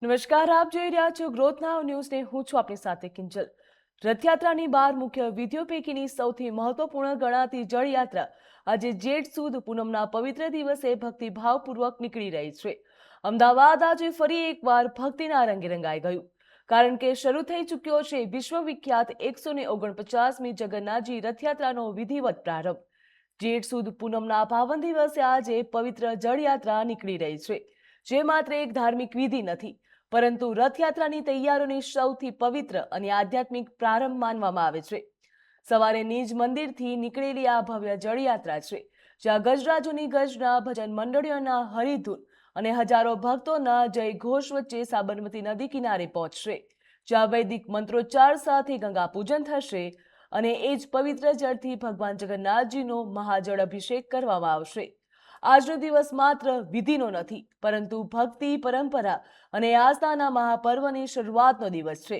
નમસ્કાર, આપ જોઈ રહ્યા છો ગ્રોથ નાવ ન્યૂઝ ને હું છું આપની સાથે કિંજલ। રથયાત્રાની 12 મુખ્ય વિધિઓ પૈકીની સૌથી મહત્વપૂર્ણ ગણાતી જળયાત્રા આજે જેઠ સુદ પૂનમના પવિત્ર દિવસે ભક્તિભાવપૂર્વક નીકળી રહી છે। અમદાવાદ આજે ફરી એકવાર ભક્તિના રંગે રંગાઈ ગયું, કારણ કે શરૂ થઈ ચૂક્યો છે વિશ્વવિખ્યાત 149મી જગન્નાથજી રથયાત્રાનો વિધિવત પ્રારંભ। જેઠ સુદ પૂનમના પાવન દિવસે આજે પવિત્ર જળયાત્રા નીકળી રહી છે, જે માત્ર એક ધાર્મિક વિધિ નથી, પરંતુ રથયાત્રાની તૈયારીઓની સૌથી પવિત્ર અને આધ્યાત્મિક પ્રારંભ માનવામાં આવે છે। સવારે નિજ મંદિરથી નીકળેલી આ ભવ્ય જળયાત્રા છે, જ્યાં ગજરાજોની ગર્જના, ભજન મંડળીઓના હરિધૂન અને હજારો ભક્તોના જય ઘોષ વચ્ચે સાબરમતી નદી કિનારે પહોંચશે, જ્યાં વૈદિક મંત્રોચ્ચાર સાથે ગંગા પૂજન થશે અને એ જ પવિત્ર જળથી ભગવાન જગન્નાથજીનો મહાજળ અભિષેક કરવામાં આવશે। આજનો દિવસ માત્ર વિધિનો નથી, પરંતુ ભક્તિ, પરંપરા અને આસ્થાના મહાપર્વની શરૂઆતનો દિવસ છે,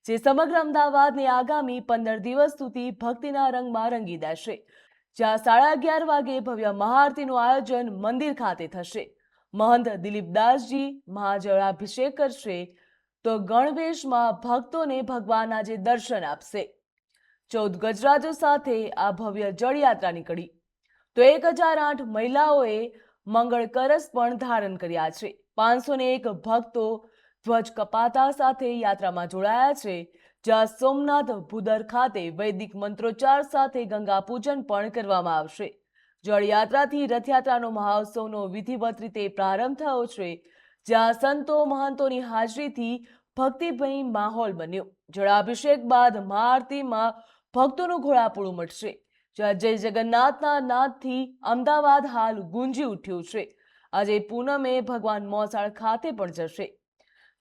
જે સમગ્ર અમદાવાદને આગામી 15 દિવસ સુધી ભક્તિના રંગમાં રંગી દેશે। જ્યાં 11:30 વાગે ભવ્ય મહાઆરતીનું આયોજન મંદિર ખાતે થશે। મહંત દિલીપદાસજી મહાજળાભિષેક કરશે, તો ગણવેશમાં ભક્તોને ભગવાન આજે દર્શન આપશે। 14 ગજરાજો સાથે આ ભવ્ય જળયાત્રા નીકળી તો 1008 મહિલાઓએ મંગળ કળશ પણ ધારણ કર્યા છે। 501 ભક્તો ધ્વજ કપાતા સાથે યાત્રામાં જોડાયા છે, જ્યાં સોમનાથ ભૂદર ખાતે વૈદિક મંત્રોચ્ચાર સાથે ગંગા પૂજન પણ કરવામાં આવશે। જળયાત્રાથી રથયાત્રાનો મહોત્સવનો વિધિવત રીતે પ્રારંભ થયો છે, જ્યાં સંતો મહંતોની હાજરીથી ભક્તિમય માહોલ બન્યો। જળાભિષેક બાદ મહાઆરતીમાં ભક્તોનું ઘોડાપૂળું મચશે, જ્યાં જય જગન્નાથના નાદથી અમદાવાદ હાલ ગુંજી ઉઠ્યું છે। આજે પૂનમે ભગવાન મોસાળ ખાતે પણ જશે,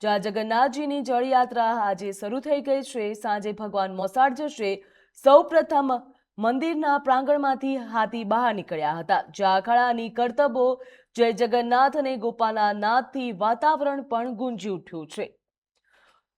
જ્યાં જગન્નાથજીની જળયાત્રા આજે શરૂ થઈ ગઈ છે। સાંજે ભગવાન મોસાળ જશે। સૌપ્રથમ મંદિરના પ્રાંગણમાંથી હાથી બહાર નીકળ્યા હતા, જ્યાં અખાડાની કરતબો, જય જગન્નાથ અને ગોપાલના નાદથી વાતાવરણ પણ ગુંજી ઉઠ્યું છે।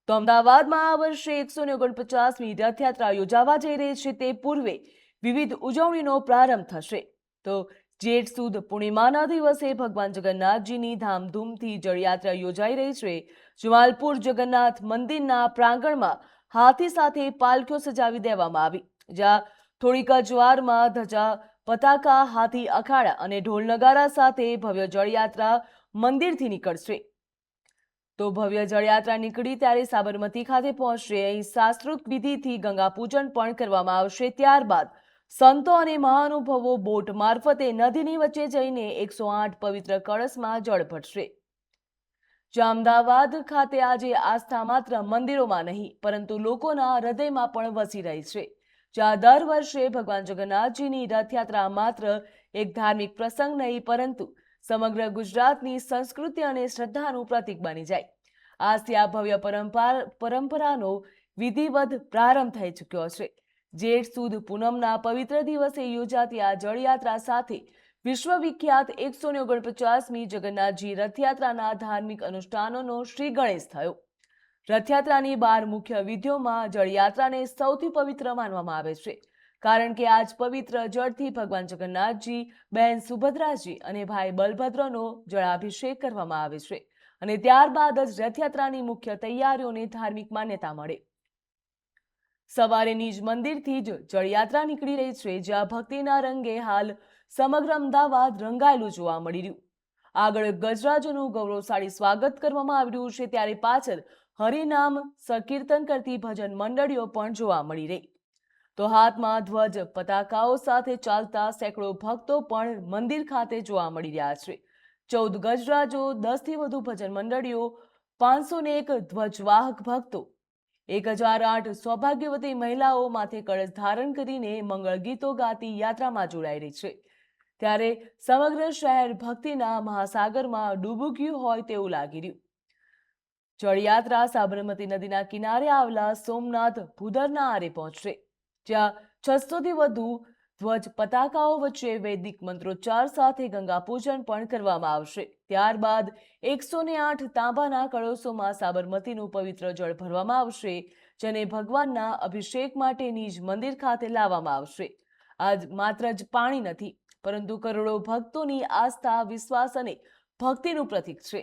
તો અમદાવાદમાં આ વર્ષે 149મી રથયાત્રા યોજાવા જઈ રહી છે, તે પૂર્વે વિવિધ ઉજવણીનો પ્રારંભ થશે। તો જેઠ સુદ પૂર્ણિમાના દિવસે ભગવાન જગન્નાથજીની ધામધૂમથી જળયાત્રા યોજાઈ રહી છે। જમાલપુર જગન્નાથ મંદિરના પ્રાંગણમાં હાથી સાથે પાલખીઓ સજાવી દેવામાં આવી, જ્યાં થોડીક જ વારમાં ધજા, પતાકા, હાથી અખાડા અને ઢોલ નગારા સાથે ભવ્ય જળયાત્રા મંદિરથી નીકળશે। તો ભવ્ય જળયાત્રા નીકળી ત્યારે સાબરમતી ખાતે પહોંચશે। અહીં શાસ્ત્રોક્ત વિધિથી ગંગા પૂજન પણ કરવામાં આવશે। ત્યારબાદ સંતો અને મહાનુભાવો બોટ મારફતે નદીની વચ્ચે જઈને 108 પવિત્ર કળશમાં જળ ભરશે। જ્યાં અમદાવાદ ખાતે આજે આસ્થા માત્ર મંદિરોમાં નહીં, પરંતુ લોકોના હૃદયમાં પણ વસી રહી છે। જ્યાં દર વર્ષે ભગવાન જગન્નાથજીની રથયાત્રા માત્ર એક ધાર્મિક પ્રસંગ નહીં, પરંતુ સમગ્ર ગુજરાતની સંસ્કૃતિ અને શ્રદ્ધાનું પ્રતીક બની જાય। આજથી આ ભવ્ય પરંપરાનો વિધિવત પ્રારંભ થઈ ચૂક્યો છે। જેઠ સુદ પૂનમના પવિત્ર દિવસે યોજાતી આ જળયાત્રા સાથે વિશ્વવિખ્યાત 149મી જગન્નાથજી રથયાત્રાના ધાર્મિક અનુષ્ઠાનોનો શ્રી ગણેશ થયો। રથયાત્રાની 12 મુખ્ય વિધિઓમાં જળયાત્રાને સૌથી પવિત્ર માનવામાં આવે છે, કારણ કે આજ પવિત્ર જળથી ભગવાન જગન્નાથજી, બહેન સુભદ્રાજી અને ભાઈ બલભદ્રનો જળાભિષેક કરવામાં આવે છે, અને ત્યારબાદ જ રથયાત્રાની મુખ્ય તૈયારીઓને ધાર્મિક માન્યતા મળે। સવારે નિજ મંદિરથી જ જળયાત્રા નીકળી રહી છે, જ્યાં ભક્તિના રંગે હાલ સમગ્ર અમદાવાદ રંગાયેલું જોવા મળી રહ્યું। આગળ ગજરાજોનું ગૌરવશાળી સ્વાગત કરવામાં આવી રહ્યું છે, ત્યારે પાછળ હરિનામ સંકીર્તન કરતી ભજન મંડળીઓ પણ જોવા મળી રહી। તો હાથમાં ધ્વજ, પતાકાઓ સાથે ચાલતા સેંકડો ભક્તો પણ મંદિર ખાતે જોવા મળી રહ્યા છે। 14 ગજરાજો, 10થી વધુ ભજન મંડળીઓ, 501 ધ્વજવાહક ભક્તો, 1008 સૌભાગ્યવતી મહિલાઓ માથે કળશ ધારણ કરીને મંગળ ગીતો ગાતી યાત્રામાં જોડાઈ રહી છે। ત્યારે સમગ્ર શહેર ભક્તિના મહાસાગરમાં ડૂબું ગયું હોય તેવું લાગી રહ્યું। જળયાત્રા સાબરમતી નદીના કિનારે આવેલા સોમનાથ ભૂદરના આરે પહોંચશે, જ્યાં 600થી વધુ ધ્વજ પતાકાઓ વચ્ચે વૈદિક મંત્રોચ્ચાર સાથે ગંગા પૂજન પણ કરવામાં આવશે। ત્યારબાદ 108 તાંબાના કળશોમાં સાબરમતીનું પવિત્ર જળ ભરવામાં આવશે, જેને ભગવાનના અભિષેક માટે નિજ મંદિર ખાતે લાવવામાં આવશે। આજ માત્ર જ પાણી નથી, પરંતુ કરોડો ભક્તોની આસ્થા, વિશ્વાસ અને ભક્તિનું પ્રતીક છે।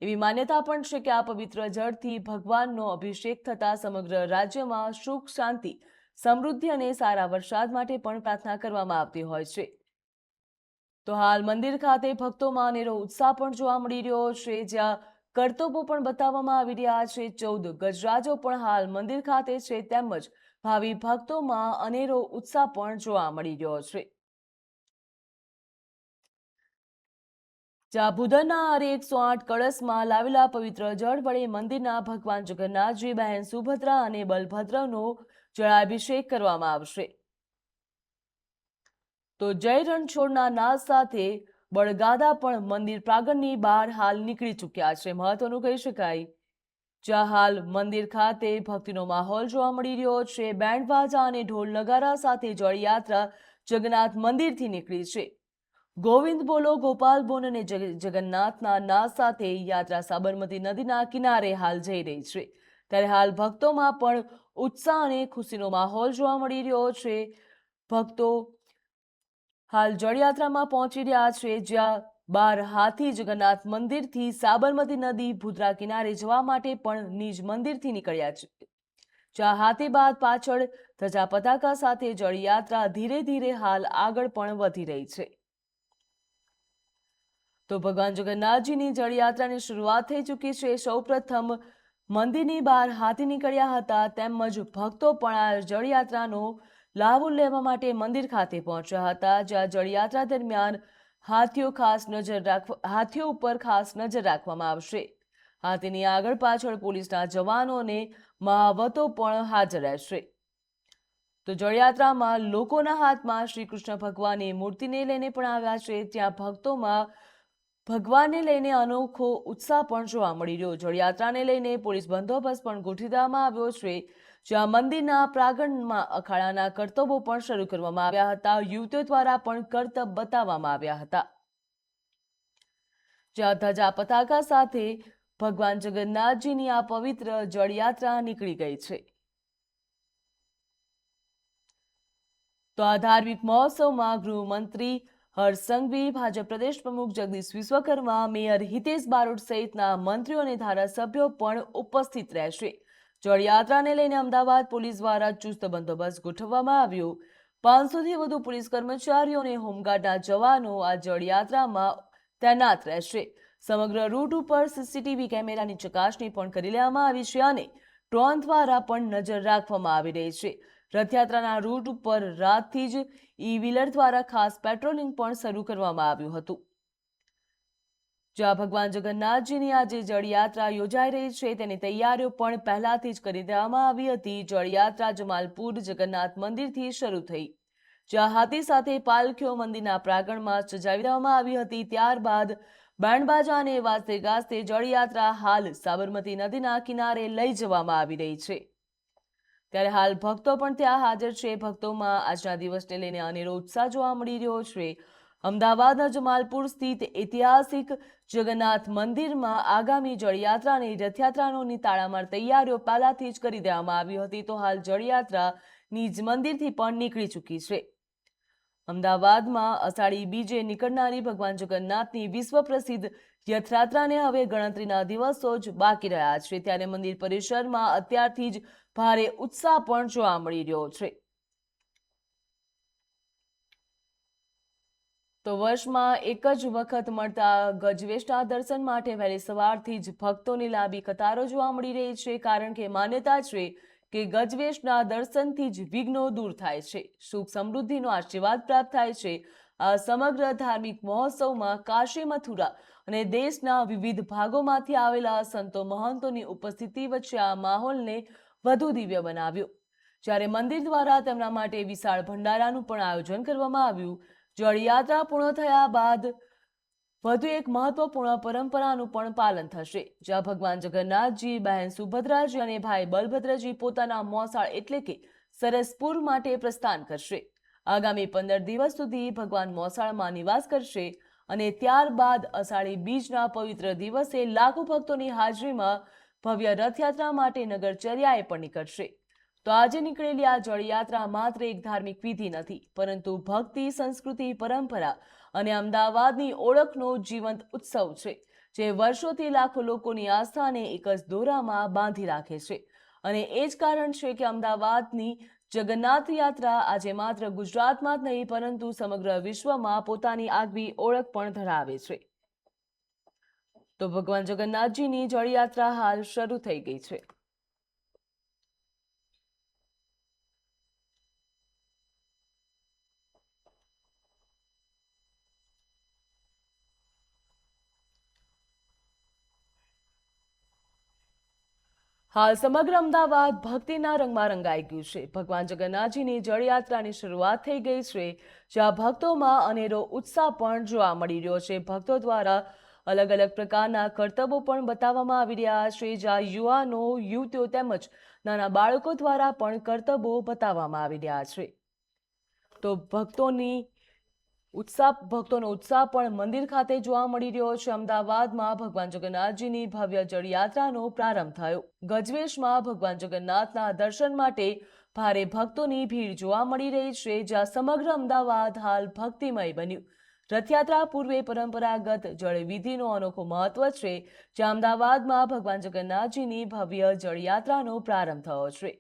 એવી માન્યતા પણ છે કે આ પવિત્ર જળથી ભગવાનનો અભિષેક થતા સમગ્ર રાજ્યમાં સુખ, શાંતિ, સમૃદ્ધિ અને સારા વરસાદ માટે પણ પ્રાર્થના કરવામાં આવતી હોય છે. તો હાલ મંદિર ખાતે ભક્તોમાં અનેરો ઉત્સાહ પણ જોવા મળી રહ્યો છે, જ્યાં કરતબો પણ બતાવવામાં આવી રહ્યા છે. 14 ગજરાજો પણ હાલ મંદિર ખાતે છે, તેમજ ભાવિ ભક્તોમાં અનેરો ઉત્સાહ પણ જોવા મળી રહ્યો છે. જ્યાં ભૂધરના આરે 108 કળશમાં લાવેલા પવિત્ર જળ વડે મંદિરના ભગવાન જગન્નાથજી, બહેન સુભદ્રા અને બલભદ્રનો જળાભિષેક કરવામાં આવશે. તો જય રણછોડના નાદ સાથે બળગાદા પણ મંદિર પ્રાંગણની બહાર હાલ નીકળી ચૂક્યા છે. મહત્વનું કહી શકાય, જ્યાં હાલ મંદિર ખાતે ભક્તિનો માહોલ જોવા મળી રહ્યો છે. બેન્ડ બાજા અને ઢોલ નગારા સાથે જળયાત્રા જગન્નાથ મંદિરથી નીકળી છે. ગોવિંદ બોલો, ગોપાલ બોલ અને જગન્નાથના નાદ સાથે યાત્રા સાબરમતી નદીના કિનારે હાલ જઈ રહી છે. ત્યારે હાલ ભક્તોમાં પણ ઉત્સાહ અને ખુશીનો માહોલ જોવા મળી રહ્યો છે. ભક્તો હાલ જળયાત્રામાં પહોંચી રહ્યા છે, જ્યાં 12 હાથી જગન્નાથ મંદિરથી સાબરમતી નદી ભૂદરા કિનારે જવા માટે પણ નિજ મંદિરથી નીકળ્યા છે. જ્યાં હાથી બાદ પાછળ ધજા પતાકા સાથે જળયાત્રા ધીરે ધીરે હાલ આગળ પણ વધી રહી છે. તો ભગવાન જગન્નાથજીની જળયાત્રાની શરૂઆત થઈ ચૂકી છે. સૌપ્રથમ મંદિરની બહાર હાથી નીકળ્યા હતા, તેમજ ભક્તો પણ આ જળયાત્રાનો લાભ લેવા માટે મંદિર ખાતે પહોંચ્યા હતા, જ્યાં જળયાત્રા દરમિયાન હાથીઓ ઉપર ખાસ નજર રાખવામાં આવશે. હાથીની આગળ પાછળ પોલીસના જવાનો અને મહાવતો પણ હાજર રહેશે. તો જળયાત્રામાં લોકોના હાથમાં શ્રી કૃષ્ણ ભગવાનની મૂર્તિને લઈને પણ આવ્યા છે. ત્યાં ભક્તોમાં ભગવાનને લઈને અનોખો ઉત્સાહ પણ જોવા મળી રહ્યો. જળયાત્રાને લઈને પોલીસ બંદોબસ્ત પણ ગોઠવી દેવામાં આવ્યો છે, જ્યાં મંદિરના પ્રાંગણમાં અખાડાના કરતબો પણ શરૂ કરવામાં આવ્યા હતા. યુવતીઓ દ્વારા પણ કરતબ બતાવવામાં આવ્યા હતા, જ્યાં ધજા પતાકા સાથે ભગવાન જગન્નાથજીની આ પવિત્ર જળયાત્રા નીકળી ગઈ છે. તો આ ધાર્મિક મહોત્સવમાં ગૃહમંત્રી હર્ષ સંઘવી, ભાજપ પ્રદેશ પ્રમુખ જગદીશ વિશ્વકર્મા, મેયર હિતેશ બારોટ સહિતના મંત્રીઓ અને ધારાસભ્યો પણ ઉપસ્થિત રહેશે. જળયાત્રાને લઈને અમદાવાદ પોલીસ દ્વારા ચુસ્ત બંદોબસ્ત ગોઠવવામાં આવ્યો. 500થી વધુ પોલીસ કર્મચારીઓ અને હોમગાર્ડના જવાનો આ જળયાત્રામાં તૈનાત રહેશે. સમગ્ર રૂટ ઉપર સીસીટીવી કેમેરાની ચકાસણી પણ કરી લેવામાં આવી છે અને ડ્રોન દ્વારા પણ નજર રાખવામાં આવી રહી છે. રથયાત્રાના રૂટ ઉપર રાતથી જ ઈ-વ્હીલર દ્વારા ખાસ પેટ્રોલિંગ પણ શરૂ કરવામાં આવ્યું હતું. જ્યાં ભગવાન જગન્નાથજીની આજે જળયાત્રા યોજાઈ રહી છે, તેની તૈયારીઓ પણ પહેલાથી જ કરી દેવામાં આવી હતી. જળયાત્રા જમાલપુર જગન્નાથ મંદિરથી શરૂ થઈ, જ્યાં હાથી સાથે પાલખીઓ મંદિરના પ્રાંગણમાં સજાવી દેવામાં આવી હતી. ત્યારબાદ બેન્ડબાજા અને વાજતે ગાજતે જળયાત્રા હાલ સાબરમતી નદીના કિનારે લઈ જવામાં આવી રહી છે. ત્યારે હાલ ભક્તો પણ ત્યાં હાજર છે. ભક્તોમાં આજના દિવસને લઈને અનેરો ઉત્સાહ જોવા મળી રહ્યો છે. અમદાવાદના જમાલપુર સ્થિત ઐતિહાસિક જગન્નાથ મંદિરમાં આગામી જળયાત્રા અને રથયાત્રાની તાળામાર તૈયારીઓ પહેલાથી જ કરી દેવામાં આવી હતી. તો હાલ જળયાત્રા નિજ મંદિરથી પણ નીકળી ચૂકી છે. અમદાવાદમાં અષાઢી બીજે નીકળનારી ભગવાન જગન્નાથની વિશ્વ પ્રસિદ્ધ રથયાત્રાને હવે ગણતરીના દિવસો જ બાકી રહ્યા છે. ત્યારે મંદિર પરિસરમાં અત્યારથી જ ભારે ઉત્સાહ પણ જોવા મળી રહ્યો છે. તો વર્ષમાં એક જ વખત મળતા ગજવેશના દર્શન માટે વહેલી સવારથી જ ભક્તોની લાંબી કતારો જોવા મળી રહી છે, કારણ કે માન્યતા છે કે ગજવેશના દર્શનથી જ વિઘ્નો દૂર થાય છે, સુખ સમૃદ્ધિનો આશીર્વાદ પ્રાપ્ત થાય છે. આ સમગ્ર ધાર્મિક મહોત્સવમાં કાશી, મથુરા અને દેશના વિવિધ ભાગોમાંથી આવેલા સંતો મહંતોની ઉપસ્થિતિ વચ્ચે આ માહોલને વધુ દિવ્ય બનાવ્યો. જ્યારે મંદિર દ્વારા તેમના માટે વિશાળ ભંડારાનું પણ આયોજન કરવામાં આવ્યું. જળયાત્રા પૂર્ણ થયા બાદ વધુ એક મહત્વપૂર્ણ પરંપરાનું પણ પાલન થશે, જ્યાં ભગવાન જગન્નાથજી, બહેન સુભદ્રાજી અને ભાઈ બલભદ્રજી પોતાના મોસાળ એટલે કે સરસપુર માટે પ્રસ્થાન કરશે. આગામી 15 દિવસ સુધી ભગવાન મોસાળમાં નિવાસ કરશે અને ત્યારબાદ અષાઢી બીજના પવિત્ર દિવસે લાખો ભક્તોની હાજરીમાં ભવ્ય રથયાત્રા માટે નગરચર્યાએ પણ નીકળશે. તો આજે નીકળેલી આ જળયાત્રા માત્ર એક ધાર્મિક વિધિ નથી, પરંતુ ભક્તિ, સંસ્કૃતિ, પરંપરા અને અમદાવાદની ઓળખનો જીવંત ઉત્સવ છે, જે વર્ષોથી લાખો લોકોની આસ્થાને એક જ દોરામાં બાંધી રાખે છે. અને એ જ કારણ છે કે અમદાવાદની જગન્નાથ યાત્રા આજે માત્ર ગુજરાતમાં જ નહીં પરંતુ સમગ્ર વિશ્વમાં પોતાની આગવી ઓળખ પણ ધરાવે છે. તો ભગવાન જગન્નાથજીની જળયાત્રા હાલ શરૂ થઈ ગઈ છે. હાલ સમગ્ર અમદાવાદ ભક્તિના રંગમાં રંગાઈ ગયું છે. ભગવાન જગન્નાથજીની જળયાત્રાની શરૂઆત થઈ ગઈ છે, જ્યાં ભક્તોમાં અનેરો ઉત્સાહ પણ જોવા મળી રહ્યો છે. ભક્તો દ્વારા અલગ અલગ પ્રકારના કરતબો પણ બતાવવામાં આવી રહ્યા છે, જ્યાં યુવાનો, યુવતીઓ તેમજ નાના બાળકો દ્વારા પણ કરતબો બતાવવામાં આવી રહ્યા છે. તો ભક્તોનો ઉત્સાહ પણ મંદિર ખાતે જોવા મળી રહ્યો છે. અમદાવાદમાં ભગવાન જગન્નાથજીની ભવ્ય જળયાત્રાનો પ્રારંભ થયો. ગજવેશમાં ભગવાન જગન્નાથના દર્શન માટે ભારે ભક્તોની ભીડ જોવા મળી રહી છે, જ્યાં સમગ્ર અમદાવાદ હાલ ભક્તિમય બન્યું. રથયાત્રા પૂર્વે પરંપરાગત જળવિધિનો અનોખો મહત્વ છે, જ્યાં અમદાવાદમાં ભગવાન જગન્નાથજીની ભવ્ય જળયાત્રાનો પ્રારંભ થયો છે.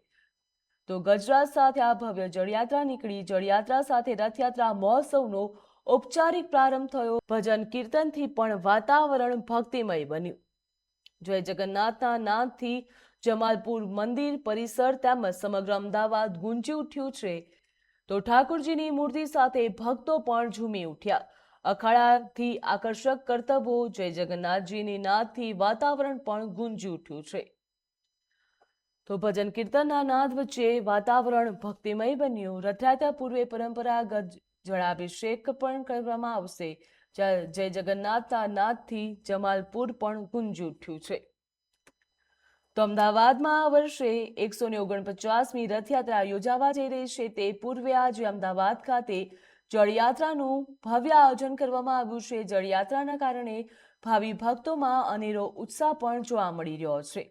તો ગજરાત સાથે આ ભવ્ય જળયાત્રા નીકળી. જળયાત્રા સાથે રથયાત્રા મહોત્સવનો ઔપચારિક પ્રારંભ થયો. ભજન કીર્તનથી પણ વાતાવરણ ભક્તિમય બન્યું. જય જગન્નાથના નાદથી જમાલપુર મંદિર પરિસર તેમજ સમગ્ર અમદાવાદ ગુંજી ઉઠ્યું છે. તો ઠાકોરજીની મૂર્તિ સાથે ભક્તો પણ ઝૂમી ઉઠ્યા. અખાડાથી આકર્ષક કરતબો, જય જગન્નાથજીની નાદથી વાતાવરણ પણ ગુંજી ઉઠ્યું છે. તો ભજન કીર્તનના નાદ વચ્ચે વાતાવરણ ભક્તિમય બન્યું. રથયાત્રા પૂર્વે પરંપરાગત જળાભિષેક પણ કરવામાં આવશે, જ્યાં જય જગન્નાથના નાદથી જમાલપુર પણ ગુંજી ઉઠ્યું છે. તો અમદાવાદમાં આ વર્ષે 149મી રથયાત્રા યોજાવા જઈ રહી છે. તે પૂર્વે આજે અમદાવાદ ખાતે જળયાત્રાનું ભવ્ય આયોજન કરવામાં આવ્યું છે. જળયાત્રાના કારણે ભાવિ ભક્તોમાં અનેરો ઉત્સાહ પણ જોવા મળી રહ્યો છે.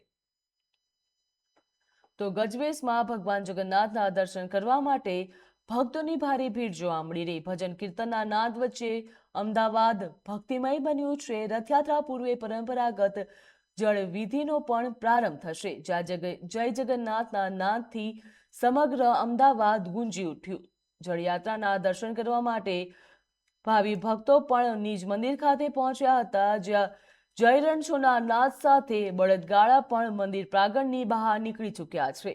તો ગજવેશમાં ભગવાન જગન્નાથના દર્શન કરવા માટે ભક્તોની ભારે ભીડ જોવા મળી રહી. ભજન કીર્તનના નાદ વચ્ચે અમદાવાદ ભક્તિમય બન્યું છે. રથયાત્રા પૂર્વે પરંપરાગત જળવિધિનો પણ પ્રારંભ થશે, જ્યાં જય જગન્નાથના નાદથી સમગ્ર અમદાવાદ ગુંજી ઉઠ્યું. જળયાત્રાના દર્શન કરવા માટે ભાવિ ભક્તો પણ નિજ મંદિર ખાતે પહોંચ્યા હતા, જ્યાં જય રણછોડના નાદ સાથે બળદગાડા પણ મંદિર પ્રાંગણની બહાર નીકળી ચૂક્યા છે.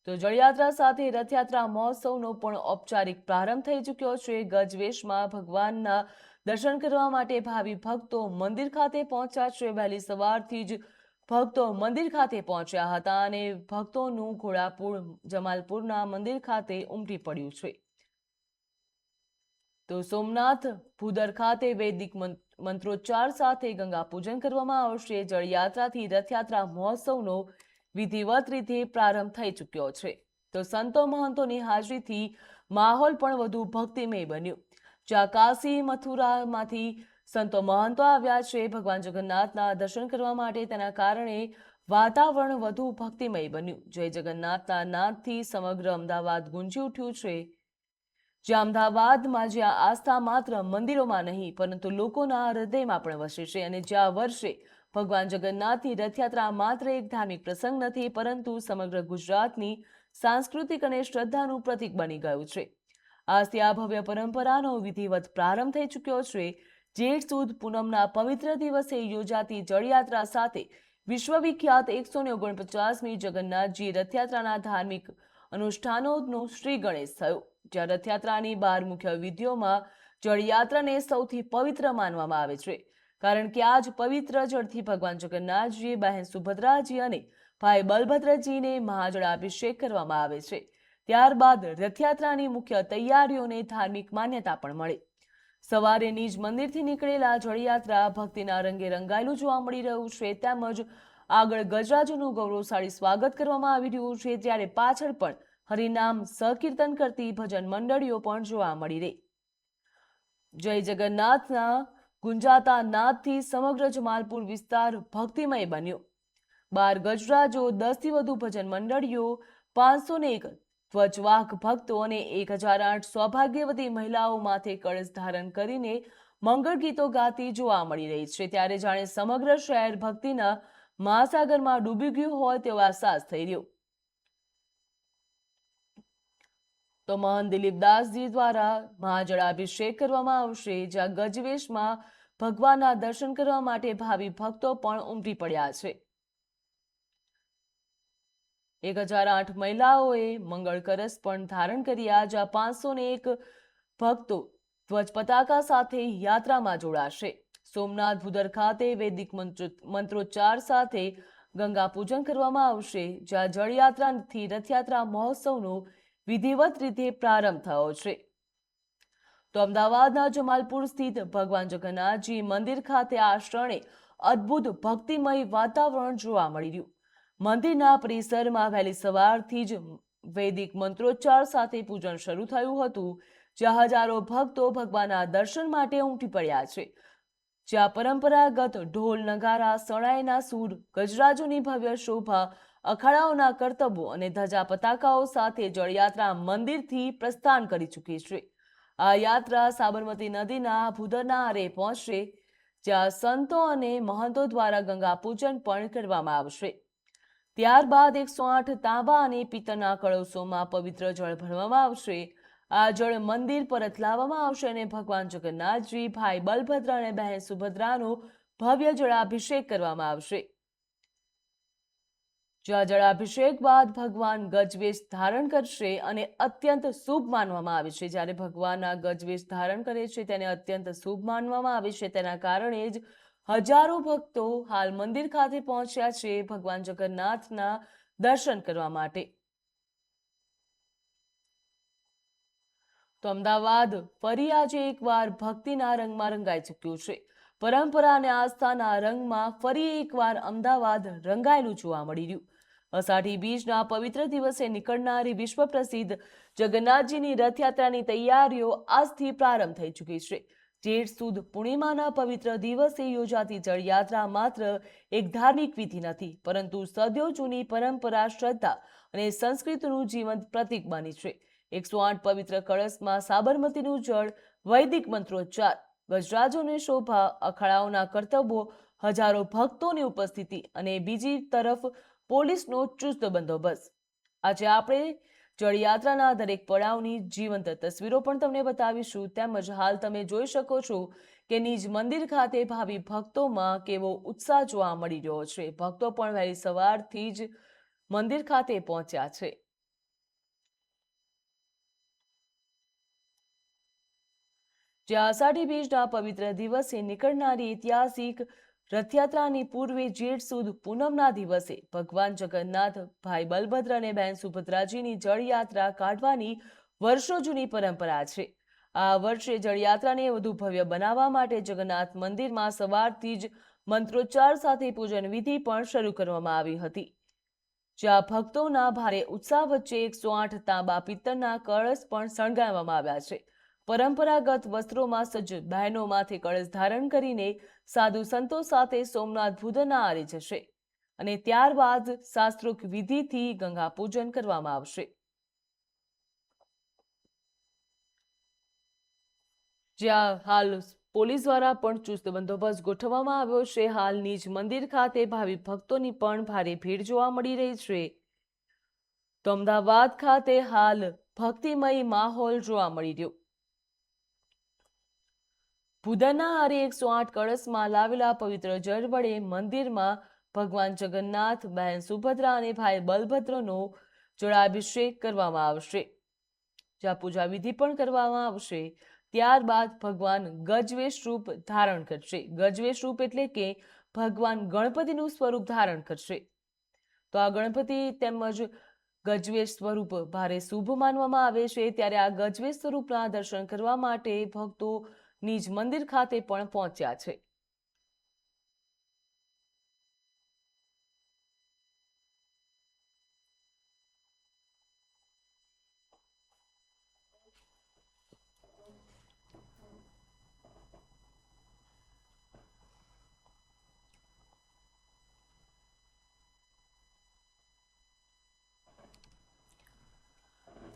તો જળયાત્રા સાથે રથયાત્રા મહોત્સવનો પણ ઔપચારિક પ્રારંભ થઈ ચૂક્યો છે. ગજવેશમાં ભગવાનના દર્શન કરવા માટે ભાવિ ભક્તો મંદિર ખાતે પહોંચ્યા છે. વહેલી સવારથી જ ભક્તો મંદિર ખાતે પહોંચ્યા હતા અને ભક્તોનું ઘોડાપુર જમાલપુરના મંદિર ખાતે ઉમટી પડ્યું છે. તો સોમનાથ ભૂદર ખાતે વૈદિક મંત્રોચ્ચાર સાથે ગંગા પૂજન કરવામાં આવશે. જળયાત્રાથી રથયાત્રા મહોત્સવનો વિધિવત રીતે પ્રારંભ થઈ ચૂક્યો છે. તો સંતો મહંતોની હાજરીથી માહોલ પણ વધુ ભક્તિમય બન્યું. જ્યાં કાશી મથુરામાંથી સંતો મહંતો આવ્યા છે ભગવાન જગન્નાથના દર્શન કરવા માટે, તેના કારણે વાતાવરણ વધુ ભક્તિમય બન્યું. જય જગન્નાથના નાદથી સમગ્ર અમદાવાદ ગુંજી ઉઠ્યું છે. જ્યાં અમદાવાદમાં જ્યાં આસ્થા માત્ર મંદિરોમાં નહીં પરંતુ લોકોના હૃદયમાં પણ વસે છે, અને જ્યાં વર્ષે ભગવાન જગન્નાથની રથયાત્રા માત્ર એક ધાર્મિક પ્રસંગ નથી પરંતુ સમગ્ર ગુજરાતની સાંસ્કૃતિક અને શ્રદ્ધાનું પ્રતીક બની ગયું છે. આજથી આ ભવ્ય પરંપરાનો વિધિવત પ્રારંભ થઈ ચૂક્યો છે. જેઠ સુદ પૂનમના પવિત્ર દિવસે યોજાતી જળયાત્રા સાથે વિશ્વવિખ્યાત 149મી જગન્નાથજી રથયાત્રાના ધાર્મિક અનુષ્ઠાનોનો શ્રી ગણેશ થયો. જ્યાં રથયાત્રાની 12 મુખ્ય વિધિઓમાં જળયાત્રાને સૌથી પવિત્ર માનવામાં આવે છે, કારણ કે આ જ પવિત્ર જળથી ભગવાન જગન્નાથજી, બહેન સુભદ્રાજી અને ભાઈ બલભદ્રજીને મહાજળાભિષેક કરવામાં આવે છે. ત્યારબાદ રથયાત્રાની મુખ્ય તૈયારીઓને ધાર્મિક માન્યતા પણ મળે. સવારે નિજ મંદિરથી નીકળેલા જળયાત્રા ભક્તિના રંગે રંગાયેલું જોવા મળી રહ્યું છે, તેમજ આગળ ગજરાજોનું ગૌરવશાળી સ્વાગત કરવામાં આવી રહ્યું છે, ત્યારે પાછળ પણ હરિનામ સકીર્તન કરતી ભજન મંડળીઓ પણ જોવા મળી રહી. જય જગન્નાથના ગુંજાતા નાદથી સમગ્ર જમાલપુર વિસ્તાર ભક્તિમય બન્યો. 12 ગજરાજો, 10થી વધુ ભજન મંડળીઓ, 501 ધ્વજવાહક ભક્તો અને 1008 સૌભાગ્યવતી મહિલાઓ માથે કળશ ધારણ કરીને મંગળ ગીતો ગાતી જોવા મળી રહી છે। ત્યારે જાણે સમગ્ર શહેર ભક્તિના મહાસાગરમાં ડૂબી ગયું હોય તેવો અહેસાસ થઈ રહ્યો। તો મહંત દિલીપદાસજી દ્વારા મહાજળાભિષેક કરવામાં આવશે, જ્યાં ગજવેશમાં ભગવાનના દર્શન કરવા માટે ભાવિ ભક્તો પણ ઉમટી પડ્યા છે। 1008 મહિલાઓએ મંગળ કળશ પણ ધારણ કર્યા, જ્યાં 501 ભક્તો ધ્વજ પતાકા સાથે યાત્રામાં જોડાશે। સોમનાથ ભૂદર ખાતે વૈદિક મંત્રોચ્ચાર સાથે ગંગા પૂજન કરવામાં આવશે, જ્યાં જળયાત્રાથી રથયાત્રા મહોત્સવનો વિધિવત રીતે પ્રારંભ થયો છે। તો અમદાવાદના જમાલપુર સ્થિત ભગવાન જગન્નાથજી મંદિર ખાતે આ ક્ષણે અદ્ભુત ભક્તિમય વાતાવરણ જોવા મળી રહ્યું। મંદિરના પરિસરમાં વહેલી સવારથી જ વૈદિક મંત્રોચ્ચાર સાથે પૂજન શરૂ થયું હતું, જ્યાં હજારો ભક્તો ભગવાનના દર્શન માટે ઉમટી પડ્યા છે। જ્યાં પરંપરાગત ઢોલ નગારા શરણાઈના સૂર, ગજરાજોની ભવ્ય શોભા, અખાડાઓના કરતબો અને ધજા પતાકાઓ સાથે જળયાત્રા મંદિરથી પ્રસ્થાન કરી ચૂકી છે। આ યાત્રા સાબરમતી નદીના ભૂદરના આરે પહોંચશે, જ્યાં સંતો અને મહંતો દ્વારા ગંગા પૂજન પણ કરવામાં આવશે। ત્યારબાદ 108 તાંબા અને પિત્તળના કળશોમાં પવિત્ર જળ ભરવામાં આવશે। આ જળ મંદિર પરત લાવવામાં આવશે અને ભગવાન જગન્નાથજી, ભાઈ બલભદ્ર અને બહેન સુભદ્રાનો ભવ્ય જળાભિષેક કરવામાં આવશે। જ્યાં જળાભિષેક બાદ ભગવાન ગજવેશ ધારણ કરશે અને અત્યંત શુભ માનવામાં આવે છે। જ્યારે ભગવાનના ગજવેશ ધારણ કરે છે તેને અત્યંત શુભ માનવામાં આવે છે, તેના કારણે જ હજારો ભક્તો હાલ મંદિર ખાતે પહોંચ્યા છે ભગવાન જગન્નાથના દર્શન કરવા માટે। તો અમદાવાદ ફરી આજે એકવાર ભક્તિના રંગમાં રંગાઈ ચૂક્યું છે। પરંપરા અને આસ્થાના રંગમાં ફરી એકવાર અમદાવાદ રંગાયેલું જોવા મળી રહ્યું। અષાઢી બીજના પવિત્ર દિવસે નીકળનારી વિશ્વ પ્રસિદ્ધ જગન્નાથજીની રથયાત્રાની તૈયારીઓ આજથી પ્રારંભ થઈ ચૂકી છે। જેઠ સુદ પૂર્ણિમાના પવિત્ર દિવસે યોજાતી જળયાત્રા માત્ર એક ધાર્મિક વિધિ નથી, પરંતુ સદીઓ જૂની પરંપરા, શ્રદ્ધા અને સંસ્કૃતિનું જીવંત પ્રતીક બની છે। 108 પવિત્ર કળશમાં સાબરમતીનું જળ, વૈદિક મંત્રોચ્ચાર, ગજરાજોની શોભા, અખાડાઓના કરતબો, હજારો ભક્તોની ઉપસ્થિતિ અને બીજી તરફ પોલીસનો ચુસ્ત બંદોબસ્ત। આજે આપણે જળયાત્રાના દરેક પડાવની જીવંત તસવીરો પણ તમને બતાવીશું। તેમજ હાલ તમે જોઈ શકો છો કે નિજ મંદિર ખાતે ભાવિ ભક્તોમાં કેવો ઉત્સાહ જોવા મળી રહ્યો છે। ભક્તો પણ વહેલી સવારથી જ મંદિર ખાતે પહોંચ્યા છે। જ્યાં અષાઢી બીજના પવિત્ર દિવસે નીકળનારી ઐતિહાસિક રથયાત્રાની પૂર્વે જેઠ સુદ પૂનમના દિવસે ભગવાન જગન્નાથ, ભાઈ બલભદ્ર અને બહેન સુભદ્રાજીની જળયાત્રા કાઢવાની વર્ષો જૂની પરંપરા છે। આ વર્ષે જળયાત્રાને વધુ ભવ્ય બનાવવા માટે જગન્નાથ મંદિરમાં સવારથી જ મંત્રોચ્ચાર સાથે પૂજન વિધિ પણ શરૂ કરવામાં આવી હતી, જ્યાં ભક્તોના ભારે ઉત્સાહ વચ્ચે 108 તાંબા પિત્તળના કળશ પણ શણગારવામાં આવ્યા છે। પરંપરાગત વસ્ત્રોમાં સજ્જ બહેનો માથે કળશ ધારણ કરીને સાધુ સંતો સાથે સોમનાથ ભૂદરના આરે જશે અને ત્યારબાદ શાસ્ત્રોક્ત વિધિથી ગંગા પૂજન કરવામાં આવશે। જ્યાં હાલ પોલીસ દ્વારા પણ ચુસ્ત બંદોબસ્ત ગોઠવવામાં આવ્યો છે। હાલ નિજ મંદિર ખાતે ભાવિ ભક્તોની પણ ભારે ભીડ જોવા મળી રહી છે। તો અમદાવાદ ખાતે હાલ ભક્તિમય માહોલ જોવા મળી રહ્યો। ભૂદરના આરે 108 કળશમાં લાવેલા પવિત્ર જળ વડે મંદિરમાં ભગવાન જગન્નાથ, બહેન સુભદ્રા અને ભાઈ બલભદ્રનો જળાભિષેક કરવામાં આવશે, જ્યાં પૂજા વિધિ પણ કરવામાં આવશે। ત્યારબાદ ભગવાન ગજવેશ રૂપ ધારણ કરશે। ગજવેશ રૂપ એટલે કે ભગવાન ગણપતિનું સ્વરૂપ ધારણ કરશે। તો આ ગણપતિ તેમજ ગજવેશ સ્વરૂપ ભારે શુભ માનવામાં આવે છે। ત્યારે આ ગજવેશ સ્વરૂપના દર્શન કરવા માટે ભક્તો નિજ મંદિર ખાતે પણ પહોંચ્યા છે।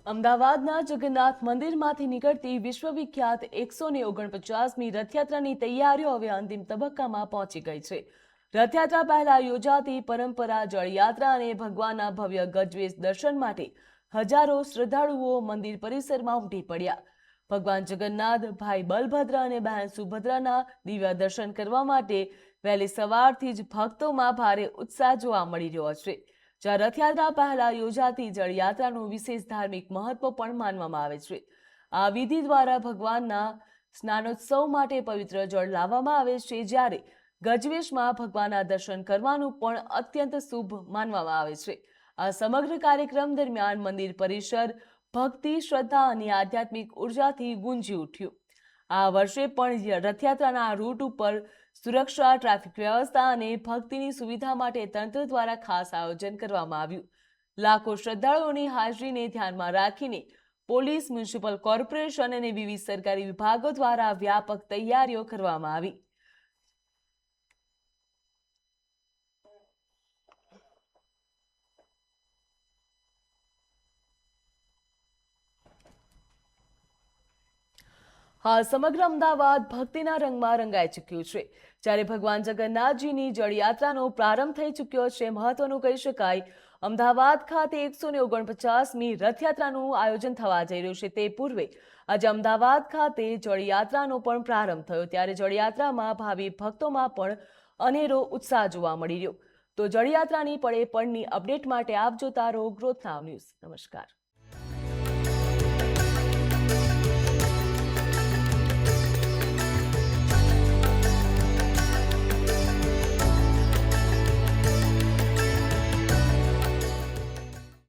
અમદાવાદના જગન્નાથ મંદિરમાંથી નીકળતી વિશ્વવિખ્યાત 149મી રથયાત્રાની તૈયારીઓ હવે અંતિમ તબક્કામાં પહોંચી ગઈ છે. રથયાત્રા પહેલા યોજાતી પરંપરા જળયાત્રા અને ભગવાનના ભવ્ય ગજવેશ દર્શન માટે હજારો શ્રદ્ધાળુઓ મંદિર પરિસરમાં ઉમટી પડ્યા. ભગવાન જગન્નાથ, ભાઈ બલભદ્ર અને બહેન સુભદ્રાના દિવ્ય દર્શન કરવા માટે વહેલી સવારથી જ ભક્તોમાં ભારે ઉત્સાહ જોવા મળી રહ્યો છે. જ્યાં રથયાત્રા પહેલા યોજાતી જળયાત્રાનું વિશેષ ધાર્મિક મહત્વ પણ માનવામાં આવે છે. આ વિધિ દ્વારા ભગવાનના સ્નાનોત્સવ માટે પવિત્ર જળ લાવવામાં આવે છે, જ્યારે ગજવેશમાં ભગવાનના દર્શન કરવાનું પણ અત્યંત શુભ માનવામાં આવે છે. આ સમગ્ર કાર્યક્રમ દરમિયાન મંદિર પરિસર ભક્તિ, શ્રદ્ધા અને આધ્યાત્મિક ઉર્જાથી ગુંજી ઉઠ્યું. આ વર્ષે પણ રથયાત્રાના રૂટ ઉપર સુરક્ષા, ટ્રાફિક વ્યવસ્થા અને ભક્તિની સુવિધા માટે તંત્ર દ્વારા ખાસ આયોજન કરવામાં આવ્યું. લાખો શ્રદ્ધાળુઓની હાજરીને ધ્યાનમાં રાખીને પોલીસ, મ્યુનિસિપલ કોર્પોરેશન અને વિવિધ સરકારી વિભાગો દ્વારા વ્યાપક તૈયારીઓ કરવામાં આવી. હાલ સમગ્ર અમદાવાદ ભક્તિના રંગમાં રંગાઈ ચૂક્યું છે. જ્યારે ભગવાન જગન્નાથજીની જળયાત્રાનો પ્રારંભ થઈ ચૂક્યો છે. મહત્વનું કહી શકાય, અમદાવાદ ખાતે 149મી રથયાત્રાનું આયોજન થવા જઈ રહ્યું છે. તે પૂર્વે આજે અમદાવાદ ખાતે જળયાત્રાનો પણ પ્રારંભ થયો, ત્યારે જળયાત્રામાં ભાવિ ભક્તોમાં પણ અનેરો ઉત્સાહ જોવા મળી રહ્યો. તો જળયાત્રાની પળે પળની અપડેટ માટે આપ જોતા રહો ગ્રોથ નાવ ન્યૂઝ. નમસ્કાર.